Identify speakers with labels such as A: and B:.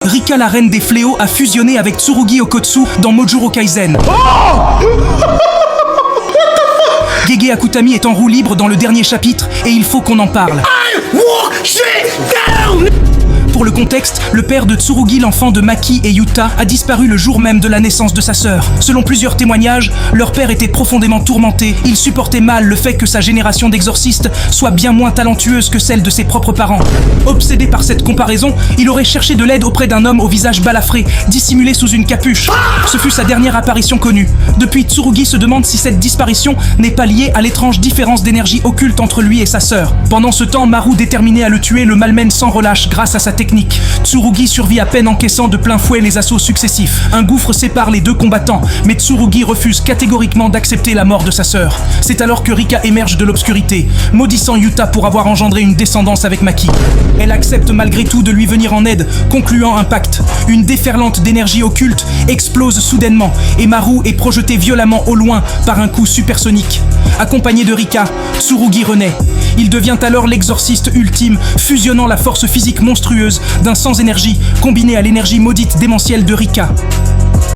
A: Rika, la reine des fléaux, a fusionné avec Tsurugi Okotsu dans Mojuro Kaisen. Gege Akutami est en roue libre dans le dernier chapitre et il faut qu'on en parle. Pour le contexte, le père de Tsurugi, l'enfant de Maki et Yuta, a disparu le jour même de la naissance de sa sœur. Selon plusieurs témoignages, leur père était profondément tourmenté. Il supportait mal le fait que sa génération d'exorcistes soit bien moins talentueuse que celle de ses propres parents. Obsédé par cette comparaison, il aurait cherché de l'aide auprès d'un homme au visage balafré, dissimulé sous une capuche. Ce fut sa dernière apparition connue. Depuis, Tsurugi se demande si cette disparition n'est pas liée à l'étrange différence d'énergie occulte entre lui et sa sœur. Pendant ce temps, Maru, déterminé à le tuer, le malmène sans relâche grâce à sa technique. Tsurugi survit à peine, encaissant de plein fouet les assauts successifs. Un gouffre sépare les deux combattants, mais Tsurugi refuse catégoriquement d'accepter la mort de sa sœur. C'est alors que Rika émerge de l'obscurité, maudissant Yuta pour avoir engendré une descendance avec Maki. Elle accepte malgré tout de lui venir en aide, concluant un pacte. Une déferlante d'énergie occulte explose soudainement, et Maru est projeté violemment au loin par un coup supersonique. Accompagné de Rika, Tsurugi renaît. Il devient alors l'exorciste ultime, fusionnant la force physique monstrueuse d'un sans-énergie combiné à l'énergie maudite démentielle de Rika.